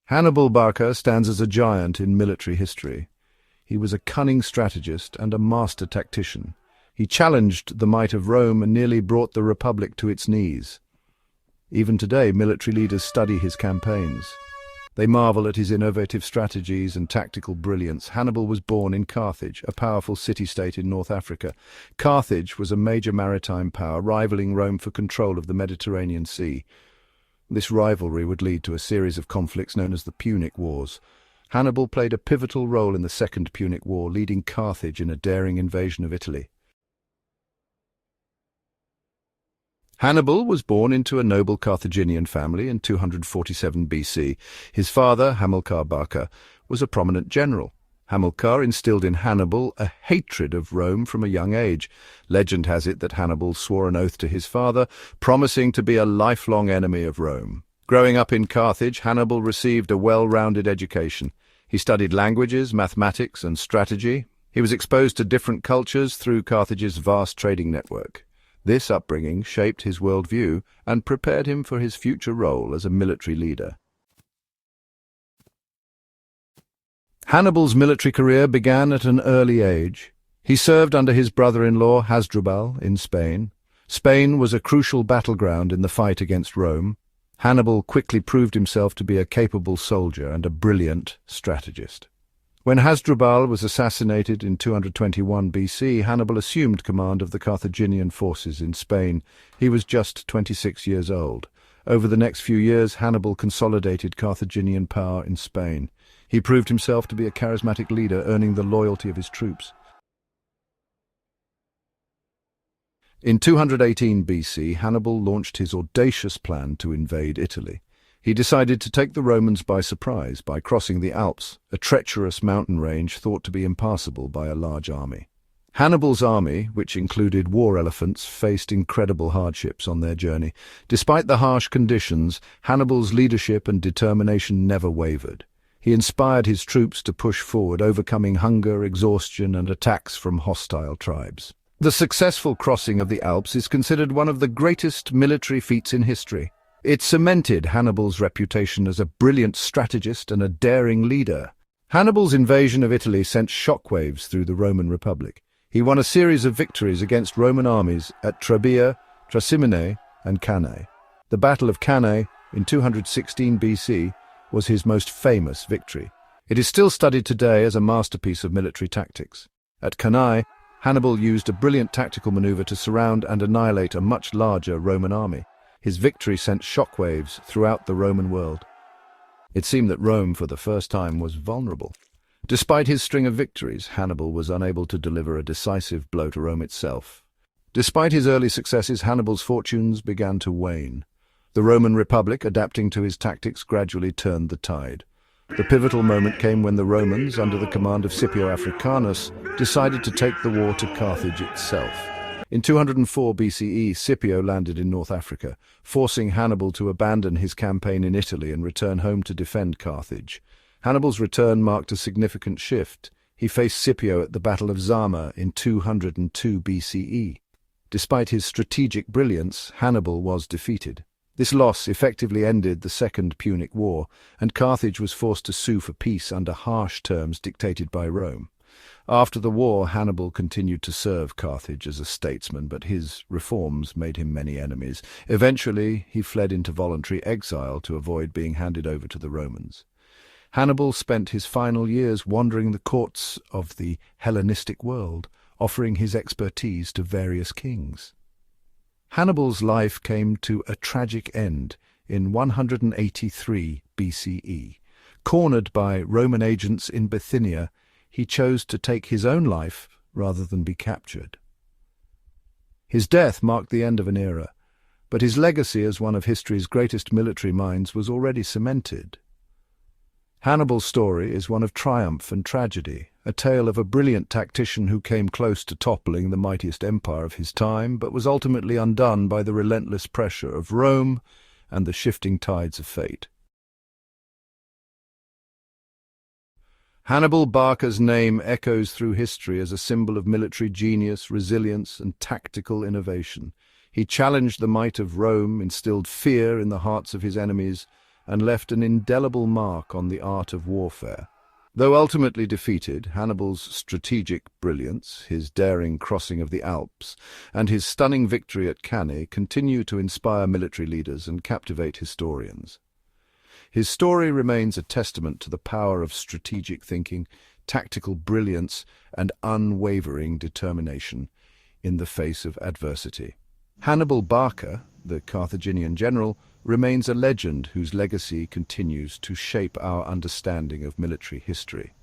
Hannibal Barca stands as a giant in military history. He was a cunning strategist and a master tactician. He challenged the might of Rome and nearly brought the Republic to its knees. Even today, military leaders study his campaigns. They marvel at his innovative strategies and tactical brilliance. Hannibal was born in Carthage, a powerful city-state in North Africa. Carthage was a major maritime power, rivaling Rome for control of the Mediterranean Sea. This rivalry would lead to a series of conflicts known as the Punic Wars. Hannibal played a pivotal role in the Second Punic War, leading Carthage in a daring invasion of Italy. Hannibal was born into a noble Carthaginian family in 247 BC. His father, Hamilcar Barca, was a prominent general. Hamilcar instilled in Hannibal a hatred of Rome from a young age. Legend has it that Hannibal swore an oath to his father, promising to be a lifelong enemy of Rome. Growing up in Carthage, Hannibal received a well-rounded education. He studied languages, mathematics, and strategy. He was exposed to different cultures through Carthage's vast trading network. This upbringing shaped his worldview and prepared him for his future role as a military leader. Hannibal's military career began at an early age. He served under his brother-in-law Hasdrubal in Spain. Spain was a crucial battleground in the fight against Rome. Hannibal quickly proved himself to be a capable soldier and a brilliant strategist. When Hasdrubal was assassinated in 221 BC, Hannibal assumed command of the Carthaginian forces in Spain. He was just 26 years old. Over the next few years, Hannibal consolidated Carthaginian power in Spain. He proved himself to be a charismatic leader, earning the loyalty of his troops. In 218 BC, Hannibal launched his audacious plan to invade Italy. He decided to take the Romans by surprise by crossing the Alps, a treacherous mountain range thought to be impassable by a large army. Hannibal's army, which included war elephants, faced incredible hardships on their journey. Despite the harsh conditions, Hannibal's leadership and determination never wavered. He inspired his troops to push forward, overcoming hunger, exhaustion, and attacks from hostile tribes. The successful crossing of the Alps is considered one of the greatest military feats in history. It cemented Hannibal's reputation as a brilliant strategist and a daring leader. Hannibal's invasion of Italy sent shockwaves through the Roman Republic. He won a series of victories against Roman armies at Trebia, Trasimene, and Cannae. The Battle of Cannae in 216 BC was his most famous victory. It is still studied today as a masterpiece of military tactics. At Cannae, Hannibal used a brilliant tactical maneuver to surround and annihilate a much larger Roman army. His victory sent shockwaves throughout the Roman world. It seemed that Rome, for the first time, was vulnerable. Despite his string of victories, Hannibal was unable to deliver a decisive blow to Rome itself. Despite his early successes, Hannibal's fortunes began to wane. The Roman Republic, adapting to his tactics, gradually turned the tide. The pivotal moment came when the Romans, under the command of Scipio Africanus, decided to take the war to Carthage itself. In 204 BCE, Scipio landed in North Africa, forcing Hannibal to abandon his campaign in Italy and return home to defend Carthage. Hannibal's return marked a significant shift. He faced Scipio at the Battle of Zama in 202 BCE. Despite his strategic brilliance, Hannibal was defeated. This loss effectively ended the Second Punic War, and Carthage was forced to sue for peace under harsh terms dictated by Rome. After the war, Hannibal continued to serve Carthage as a statesman, but his reforms made him many enemies. Eventually, he fled into voluntary exile to avoid being handed over to the Romans. Hannibal spent his final years wandering the courts of the Hellenistic world, offering his expertise to various kings. Hannibal's life came to a tragic end in 183 BCE. Cornered by Roman agents in Bithynia, he chose to take his own life rather than be captured. His death marked the end of an era, but his legacy as one of history's greatest military minds was already cemented. Hannibal's story is one of triumph and tragedy, a tale of a brilliant tactician who came close to toppling the mightiest empire of his time, but was ultimately undone by the relentless pressure of Rome and the shifting tides of fate. Hannibal Barca's name echoes through history as a symbol of military genius, resilience, and tactical innovation. He challenged the might of Rome, instilled fear in the hearts of his enemies, and left an indelible mark on the art of warfare. Though ultimately defeated, Hannibal's strategic brilliance, his daring crossing of the Alps, and his stunning victory at Cannae continue to inspire military leaders and captivate historians. His story remains a testament to the power of strategic thinking, tactical brilliance, and unwavering determination in the face of adversity. Hannibal Barca, the Carthaginian general, remains a legend whose legacy continues to shape our understanding of military history.